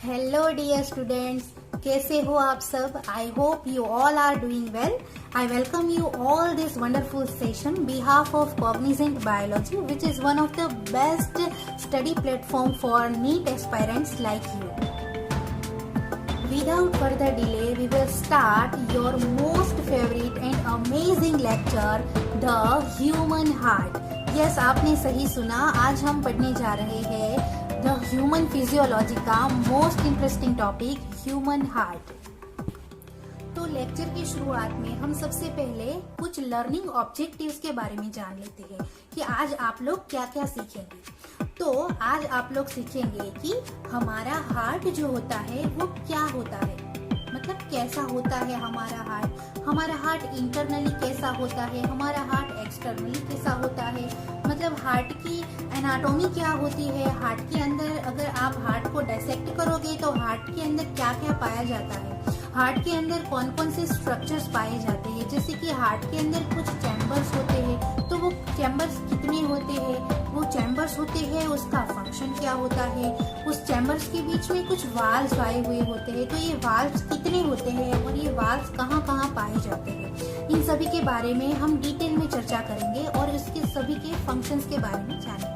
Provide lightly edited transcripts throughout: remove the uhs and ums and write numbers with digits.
Hello dear students, कैसे हो आप सब? I hope you all are doing well. I welcome you all this wonderful session behalf of Cognizant Biology, which is one of the best study platform for NEET aspirants like you. Without further delay, we will start your most favorite and amazing lecture, The Human Heart. Yes, आपने सही सुना. आज हम पढ़ने जा रहे हैं the human physiology का most interesting topic, human heart. तो लेक्चर की शुरुआत में हम सबसे पहले कुछ लर्निंग ऑब्जेक्टिव्स के बारे में जान लेते हैं कि आज आप लोग क्या क्या सीखेंगे. तो आज आप लोग सीखेंगे कि हमारा हार्ट जो होता है वो क्या होता है, मतलब कैसा होता है हमारा हार्ट इंटरनली कैसा होता है, हमारा हार्ट एक्सटर्नली कैसा होता है, मतलब हार्ट की एनाटॉमी क्या होती है. हार्ट के अंदर अगर आप हार्ट को डायसेक्ट करोगे तो हार्ट के अंदर क्या क्या पाया जाता है, हार्ट के अंदर कौन कौन से स्ट्रक्चर्स पाए जाते हैं. जैसे कि हार्ट के अंदर कुछ चैम्बर्स होते हैं, तो वो चैम्बर्स कितने होते हैं, वो चैम्बर्स होते हैं, उसका फंक्शन क्या होता है. उस चैम्बर्स के बीच में कुछ वाल्व्स आए हुए होते हैं, तो ये वाल्व्स कितने होते हैं और ये वाल्व्स कहाँ कहाँ पाए जाते हैं. इन सभी के बारे में हम डिटेल में चर्चा करेंगे और इसके सभी के फंक्शंस के बारे में जानेंगे.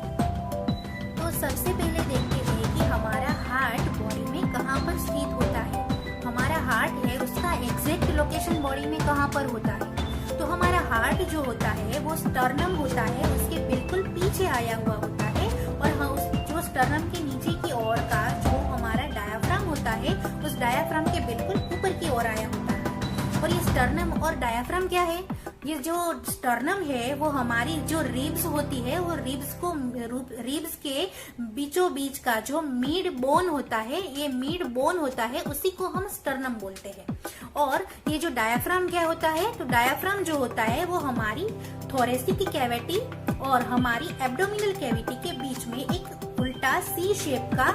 तो सबसे पहले देखते हैं कि हमारा हार्ट बॉडी में कहाँ पर स्थित होता है. हमारा हार्ट है, उसका एग्जैक्ट लोकेशन बॉडी में कहाँ पर होता है. तो हमारा हार्ट जो होता है वो स्टर्नम होता है, उसके बिल्कुल पीछे आया हुआ होता है. और हाँ, जो स्टर्नम के नीचे की ओर का जो हमारा डायाफ्राम होता है, उस डायाफ्राम के बिल्कुल ऊपर की ओर आया होता है. और ये स्टर्नम और डायाफ्राम क्या है? ये जो स्टर्नम है वो हमारी जो रिब्स होती है, वो रिब्स के बीचों बीच का जो मिड बोन होता है, ये मिड बोन होता है, उसी को हम स्टर्नम बोलते हैं. और ये जो डायाफ्राम क्या होता है, तो डायाफ्राम जो होता है वो हमारी थोरेसिक कैविटी और हमारी एब्डोमिनल कैविटी के बीच में एक उल्टा सी शेप का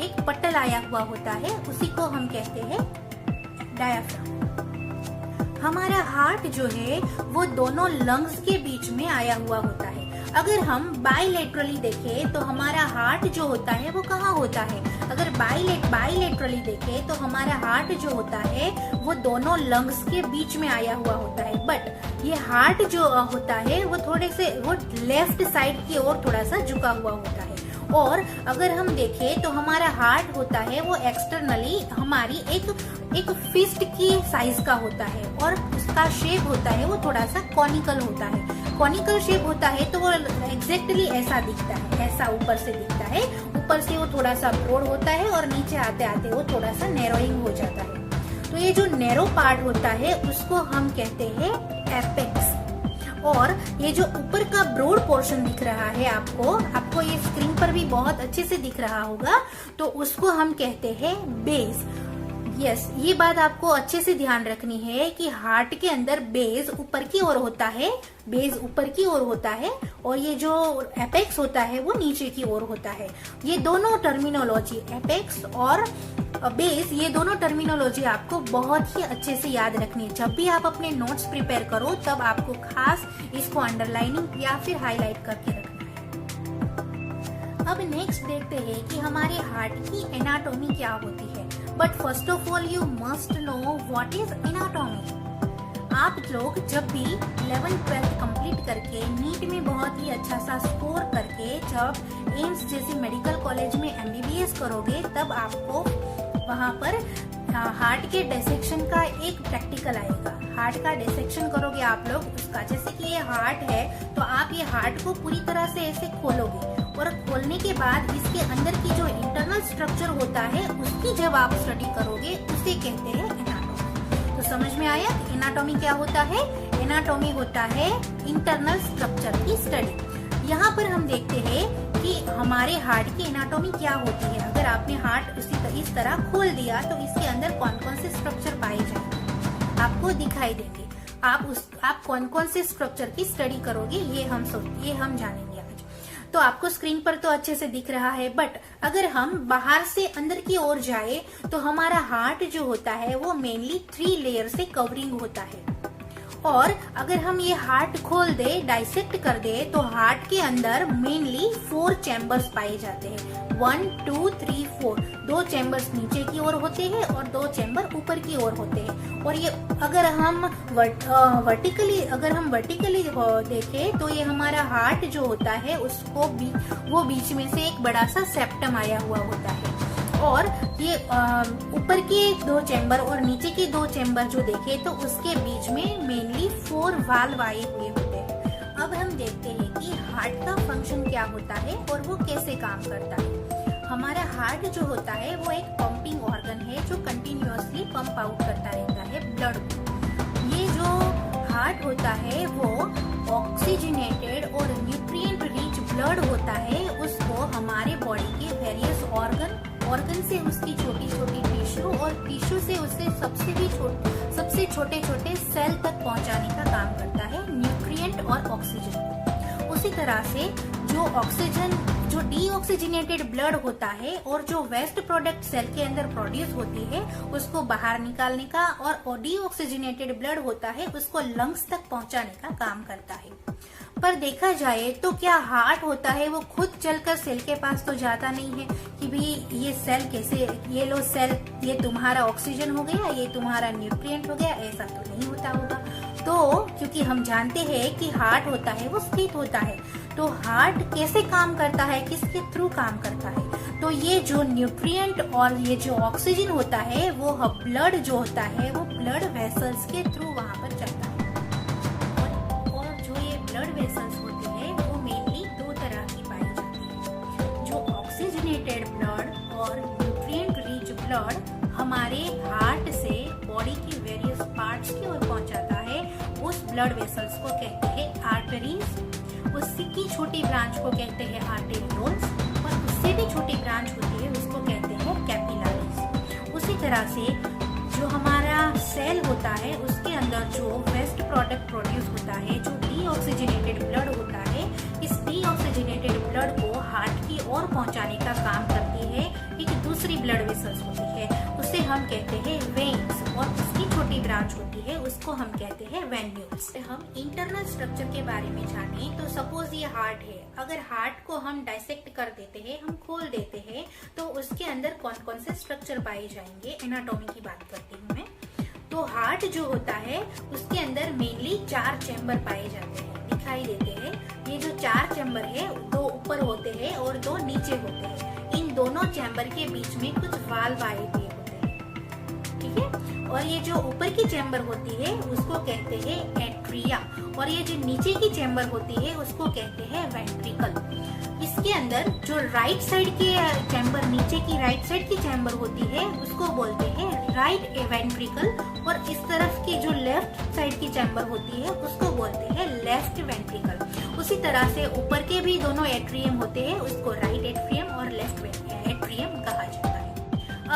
एक पट्टल आया हुआ होता है, उसी को हम कहते हैं डायाफ्राम. हमारा हार्ट जो है वो दोनों लंग्स के बीच में आया हुआ होता है. अगर हम बाइलेटरली देखें तो हमारा हार्ट जो होता है वो कहाँ होता है. अगर बाइलेटरली देखें तो हमारा हार्ट जो होता है वो दोनों लंग्स के बीच में आया हुआ होता है. बट ये हार्ट जो होता है वो लेफ्ट साइड की ओर थोड़ा सा झुका हुआ होता है. और अगर हम देखें तो हमारा हार्ट होता है वो एक्सटर्नली हमारी एक फिस्ट की साइज का होता है और उसका शेप होता है वो थोड़ा सा कॉनिकल होता है. कॉनिकल शेप होता है तो वो एग्जैक्टली ऐसा दिखता है, ऐसा ऊपर से दिखता है. ऊपर से वो थोड़ा सा ब्रॉड होता है और नीचे आते आते वो थोड़ा सा नैरोइंग हो जाता है. तो ये जो नैरो पार्ट होता है उसको हम कहते हैं एपेक्स. और ये जो ऊपर का ब्रॉड पोर्शन दिख रहा है आपको ये स्क्रीन पर भी बहुत अच्छे से दिख रहा होगा, तो उसको हम कहते हैं बेस. यस, ये बात आपको अच्छे से ध्यान रखनी है कि हार्ट के अंदर बेस ऊपर की ओर होता है, बेस ऊपर की ओर होता है और ये जो एपेक्स होता है वो नीचे की ओर होता है. ये दोनों टर्मिनोलॉजी, एपेक्स और बेस, ये दोनों टर्मिनोलॉजी आपको बहुत ही अच्छे से याद रखनी है. जब भी आप अपने नोट्स प्रिपेयर करो तब आपको खास इसको अंडरलाइनिंग या फिर हाईलाइट करके रखना है. अब नेक्स्ट देखते हैं कि हमारे हार्ट की एनाटॉमी क्या होती है. But first of all you must know what is anatomy. आप लोग जब भी 11th-12th कंप्लीट करके नीट में बहुत ही अच्छा सा स्कोर करके जब एम्स जैसी मेडिकल कॉलेज में MBBS करोगे तब आपको वहाँ पर हार्ट के डिसेक्शन का एक प्रैक्टिकल आएगा. हार्ट का डिसेक्शन करोगे आप लोग उसका. जैसे कि ये हार्ट है तो आप ये हार्ट को पूरी तरह से ऐसे खोलोगे और खोलने के बाद इसके अंदर की जो इंटरनल स्ट्रक्चर होता है उसकी जब आप स्टडी करोगे उसे कहते हैं एनाटॉमी. तो समझ में आया एनाटॉमी क्या होता है? एनाटॉमी होता है इंटरनल स्ट्रक्चर की स्टडी. यहाँ पर हम देखते हैं कि हमारे हार्ट की एनाटॉमी क्या होती है. अगर आपने हार्ट इस तरह खोल दिया तो इसके अंदर कौन कौन से स्ट्रक्चर पाए जाएंगे आपको दिखाई देंगे. आप कौन कौन से स्ट्रक्चर की स्टडी करोगे ये हम जानेंगे आज. तो आपको स्क्रीन पर तो अच्छे से दिख रहा है, बट अगर हम बाहर से अंदर की ओर जाए तो हमारा हार्ट जो होता है वो मेनली 3 लेयर से कवरिंग होता है. और अगर हम ये हार्ट खोल दे, डाइसेक्ट कर दे, तो हार्ट के अंदर मेनली 4 चैम्बर्स पाए जाते हैं, 1 2 3 4. दो चैम्बर्स नीचे की ओर होते हैं और दो चैम्बर ऊपर की ओर होते हैं। और ये अगर हम वर्टिकली देखें तो ये हमारा हार्ट जो होता है उसको वो बीच में से एक बड़ा सा सेप्टम आया हुआ होता है। और ये ऊपर के दो चैम्बर और नीचे के दो चैम्बर जो देखे तो उसके बीच में मेनली 4 वाल्व आए हुए होते हैं। अब हम देखते हैं कि हार्ट का फंक्शन क्या होता है और वो कैसे काम करता है। हमारा हार्ट जो होता है वो एक पंपिंग ऑर्गन है जो कंटिन्यूअसली पंप आउट करता रहता है ब्लड को। ये जो हार्ट होता है वो ऑक्सीजनेटेड और न्यूट्रिएंट रिच ब्लड होता है, उसको हमारे बॉडी के वेरियस ऑर्गन से उसकी छोटी छोटी टिश्यू और टिश्यू से उससे सबसे छोटे छोटे सेल तक पहुंचाने का काम करता है न्यूट्रिएंट और ऑक्सीजन। उसी तरह से जो डीऑक्सीजनेटेड ब्लड होता है और जो वेस्ट प्रोडक्ट सेल के अंदर प्रोड्यूस होती है उसको बाहर निकालने का, और डीऑक्सीजनेटेड ब्लड होता है उसको लंग्स तक पहुंचाने का काम करता है। पर देखा जाए तो क्या हार्ट होता है वो खुद चलकर सेल के पास तो जाता नहीं है कि भाई ये सेल कैसे, ये लो सेल, ये तुम्हारा ऑक्सीजन हो गया, ये तुम्हारा न्यूट्रिएंट हो गया, ऐसा तो नहीं होता होगा। तो क्योंकि हम जानते हैं कि हार्ट होता है वो स्थित होता है, तो हार्ट कैसे काम करता है, किसके थ्रू काम करता है? तो ये जो न्यूट्रिएंट और ये जो ऑक्सीजन होता है वो ब्लड जो होता है वो ब्लड वेसल्स के थ्रू वहां पर चलता है। और जो ये ब्लड वेसल्स होती है वो मेनली 2 तरह की पाई जाती है। जो ऑक्सीजनेटेड ब्लड और न्यूट्रिएंट रिच ब्लड हमारे हार्ट से बॉडी की वेरियस पार्ट्स की ओर पहुंचाता है, उस ब्लड वेसल्स को कहते हैं आर्टरीज। उसकी छोटी ब्रांच को कहते हैं आर्टेरियोल्स, और उससे भी छोटी ब्रांच होती है उसको कहते हैं कैपिलरीज। उसी तरह से जो हमारा सेल होता है उसके अंदर जो वेस्ट प्रोडक्ट प्रोड्यूस होता है, जो डीऑक्सीजनेटेड ब्लड होता है, इस डीऑक्सीजनेटेड ब्लड को हार्ट की ओर पहुंचाने का काम करती है एक दूसरी ब्लड वेसल्स होती है, उसे हम कहते हैं वेन्स, और उसकी छोटी ब्रांच होती है उसको हम कहते हैं वेन्यूल्स। हम इंटरनल स्ट्रक्चर के बारे में जाने तो सपोज ये हार्ट है, अगर हार्ट को हम डाइसेक्ट कर देते हैं, हम खोल देते हैं, तो उसके अंदर कौन कौन से स्ट्रक्चर पाए जाएंगे, एनाटॉमी की बात करती हूँ मैं। तो हार्ट जो होता है उसके अंदर मेनली 4 चैम्बर पाए जाते हैं, दिखाई देते हैं। ये जो 4 चैम्बर है, 2 ऊपर होते हैं और 2 नीचे होते हैं। इन दोनों चैम्बर के बीच में कुछ वाल्व आए हुए होते हैं, ठीक है। और ये जो ऊपर की चैम्बर होती है उसको कहते हैं एट्रिया, और ये जो नीचे की चैम्बर होती है उसको कहते हैं वेंट्रिकल। इसके अंदर जो राइट साइड की चैम्बर, नीचे की राइट साइड की चैम्बर होती है उसको बोलते हैं राइट वेंट्रिकल, और इस तरफ की जो लेफ्ट साइड की चैम्बर होती है उसको बोलते हैं लेफ्ट वेंट्रिकल। उसी तरह से ऊपर के भी दोनों एट्रियम होते हैं, उसको राइट एट्रियम और लेफ्ट एट्रियम कहा जाता है।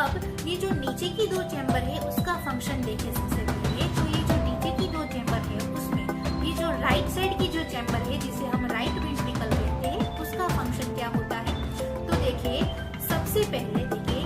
अब ये जो नीचे की 2 चैम्बर है उसका फंक्शन देखें सबसे पहले। तो ये जो नीचे की 2 चैम्बर है उसमें ये जो राइट साइड की जो चैम्बर है जिसे हम राइट वेंट्रिकल कहते हैं, उसका फंक्शन क्या होता है? तो देखिए, सबसे पहले देखिए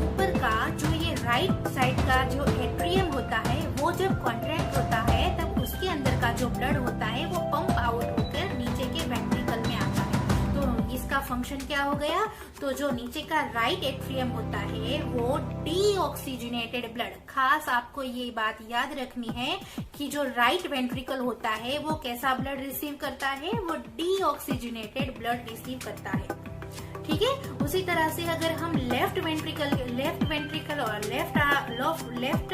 ऊपर का जो ये राइट साइड का जो एट्रियम होता है वो जब कॉन्ट्रैक्ट होता है तब उसके अंदर का जो ब्लड होता है वो पंप आउट होकर नीचे के वेंट्रिकल में आता है। तो इसका फंक्शन क्या हो गया? तो जो नीचे का राइट एट्रियम होता है वो डीऑक्सीजनेटेड ब्लड, खास आपको ये बात याद रखनी है कि जो राइट वेंट्रिकल होता है वो कैसा ब्लड रिसीव करता है? वो डीऑक्सीजनेटेड ब्लड रिसीव करता है, ठीक है। उसी तरह से अगर हम लेफ्ट वेंट्रिकल और लेफ्ट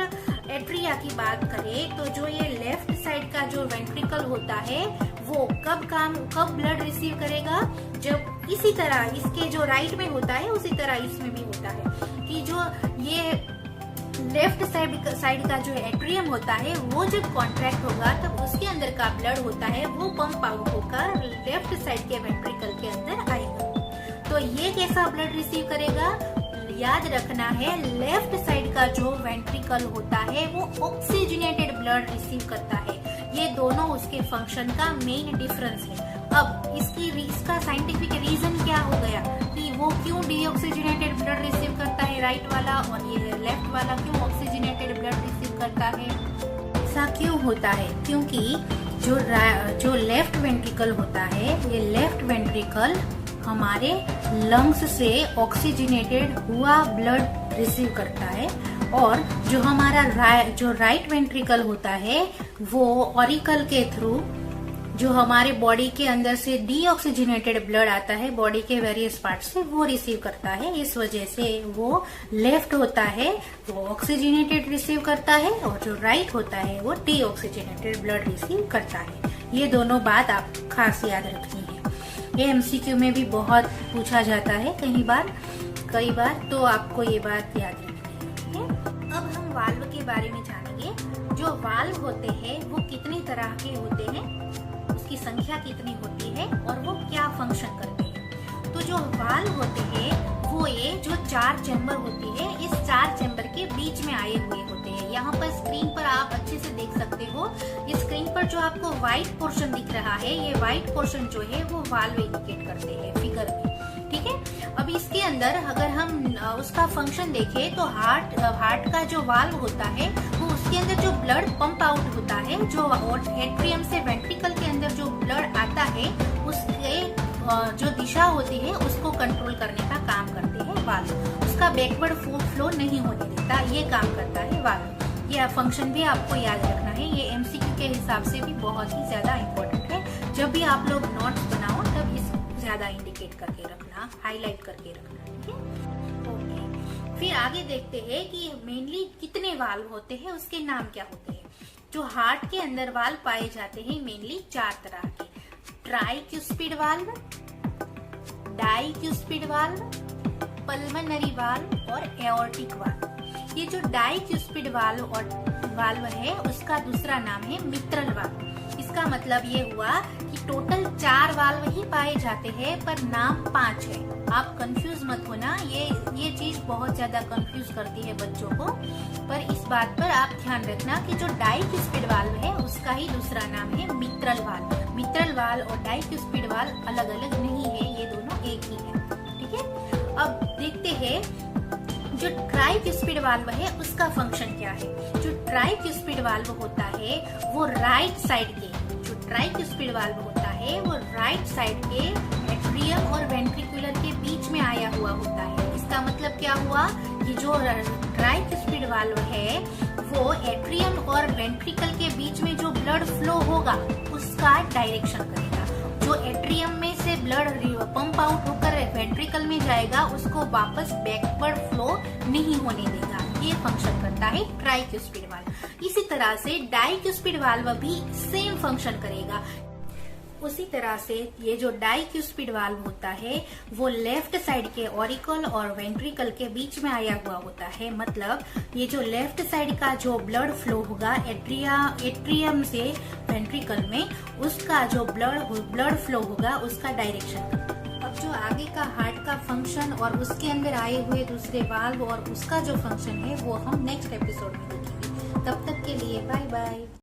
एट्रिया की बात करें तो जो ये लेफ्ट साइड का जो वेंट्रिकल होता है वो कब ब्लड रिसीव करेगा? जब इसी तरह इसके जो राइट में होता है उसी तरह इसमें भी होता है कि जो ये लेफ्ट साइड का जो एट्रियम होता है वो जब कॉन्ट्रैक्ट होगा तब उसके अंदर का ब्लड होता है वो पंप आउट होकर लेफ्ट साइड के वेंट्रिकल के अंदर आएगा। तो ये कैसा ब्लड रिसीव करेगा? याद रखना है, लेफ्ट साइड का जो वेंट्रिकल होता है वो ऑक्सीजनेटेड ब्लड रिसीव करता है। ये दोनों उसके फंक्शन का मेन डिफरेंस है। अब इसका साइंटिफिक रीजन क्या हो गया कि वो क्यों डीऑक्सीजनेटेड ब्लड रिसीव करता है राइट वाला, और ये लेफ्ट वाला क्यों ऑक्सीजनेटेड ब्लड रिसीव करता है? ऐसा क्यों होता है? क्योंकि जो लेफ्ट वेंट्रिकल होता है, ये लेफ्ट वेंट्रिकल हमारे लंग्स से ऑक्सीजनेटेड हुआ ब्लड रिसीव करता है, और जो हमारा जो राइट वेंट्रिकल होता है वो ऑरिकल के थ्रू जो हमारे बॉडी के अंदर से डीऑक्सीजनेटेड ब्लड आता है बॉडी के वेरियस पार्ट से, वो रिसीव करता है। इस वजह से वो लेफ्ट होता है वो ऑक्सीजनेटेड रिसीव करता है, और जो राइट होता है वो डीऑक्सीजनेटेड ब्लड रिसीव करता है। ये दोनों बात आप खास याद रखनी है। ये एमसीक्यू में भी बहुत पूछा जाता है कई बार, तो आपको ये बात याद रखनी है। अब हम वाल्व के बारे में जानेंगे। जो वाल्व होते हैं वो कितने तरह के होते हैं, उसकी संख्या कितनी होती है और वो क्या फंक्शन करते हैं। तो जो वाल्व होते हैं वो ये जो 4 चैम्बर होती है, इस 4 चैम्बर के बीच में आए हुए होते हैं। यहाँ पर स्क्रीन पर आप अच्छे से देख सकते हो। इस स्क्रीन पर जो आपको व्हाइट पोर्शन दिख रहा है, ये व्हाइट पोर्शन जो है वो वाल्व इंडिकेट करते हैं फिगर में, ठीक है। अब इसके अंदर अगर हम उसका फंक्शन देखें तो हार्ट का जो वाल्व होता है वो उसके अंदर जो ब्लड पंप आउट होता है, जो एट्रियम से वेंट्रिकल के अंदर जो ब्लड आता है उसके जो दिशा होती है उसको कंट्रोल करने का काम करते हैं वाल्व। उसका बैकवर्ड फ्लो नहीं होने देता, ये काम करता है वाल्व। ये फंक्शन भी आपको याद रखना है। ये एमसीक्यू के हिसाब से भी बहुत ही ज्यादा इम्पोर्टेंट है। जब भी आप लोग नोट्स बनाओ तब इसको ज्यादा इंडिकेट करके रखना, हाईलाइट करके रखना, ठीक है। ओके, फिर आगे देखते हैं कि मेनली कितने वाल्व होते हैं, उसके नाम क्या होते हैं। जो हार्ट के अंदर वाल्व पाए जाते हैं मेनली 4 तरह के: ट्राइक्यूस्पिड वाल्व, डाइक्यूस्पिड वाल्व, पल्मोनरी वाल्व और एओर्टिक वाल्व। ये जो डाइक्यूस्पिड वाल्व है उसका दूसरा नाम है मित्रल वाल्व। इसका मतलब ये हुआ कि टोटल 4 वाल्व ही पाए जाते हैं पर नाम 5 है। आप कंफ्यूज मत होना, ये चीज बहुत ज्यादा कंफ्यूज करती है बच्चों को। पर इस बात पर आप ध्यान रखना कि जो डाइक्यूस्पिड वाल्व है उसका ही दूसरा नाम है मित्रल वाल्व। मित्रल वाल्व और डाइक्यूस्पिड वाल्व अलग अलग नहीं है, ये दोनों एक ही है, ठीक है। अब देखते हैं जो ट्राइक्यूस्पिड वाल्व है उसका फंक्शन क्या है। जो ट्राइक्यूस्पिड वाल्व होता है वो राइट साइड के, जो ट्राइक्यूस्पिड वाल्व होता है वो राइट साइड के एट्रियम और वेंट्रिकुलर के बीच में आया हुआ होता है। इसका मतलब क्या हुआ कि जो ट्राइक्यूस्पिड वाल्व है वो एट्रियम और वेंट्रिकल के बीच में जो ब्लड फ्लो होगा उसका डायरेक्शन करेगा। जो एट्रियम में से ब्लड पंप आउट होकर वेंट्रिकल में जाएगा उसको वापस बैकवर्ड फ्लो नहीं होने देगा। ये फंक्शन करता है ट्राइक्यूस्पिड वाल्व। इसी तरह से डाइक्यूस्पिड वाल्व भी सेम फंक्शन करेगा। उसी तरह से ये जो डाइक्यूस्पिड वाल्व होता है वो लेफ्ट साइड के ऑरिकल और वेंट्रिकल के बीच में आया हुआ होता है। मतलब ये जो लेफ्ट साइड का जो ब्लड फ्लो होगा एट्रियम से वेंट्रिकल में, उसका जो ब्लड फ्लो होगा उसका डायरेक्शन। अब जो आगे का हार्ट का फंक्शन और उसके अंदर आए हुए दूसरे वाल्व और उसका जो फंक्शन है वो हम नेक्स्ट एपिसोड में देखेंगे। तब तक के लिए बाय बाय।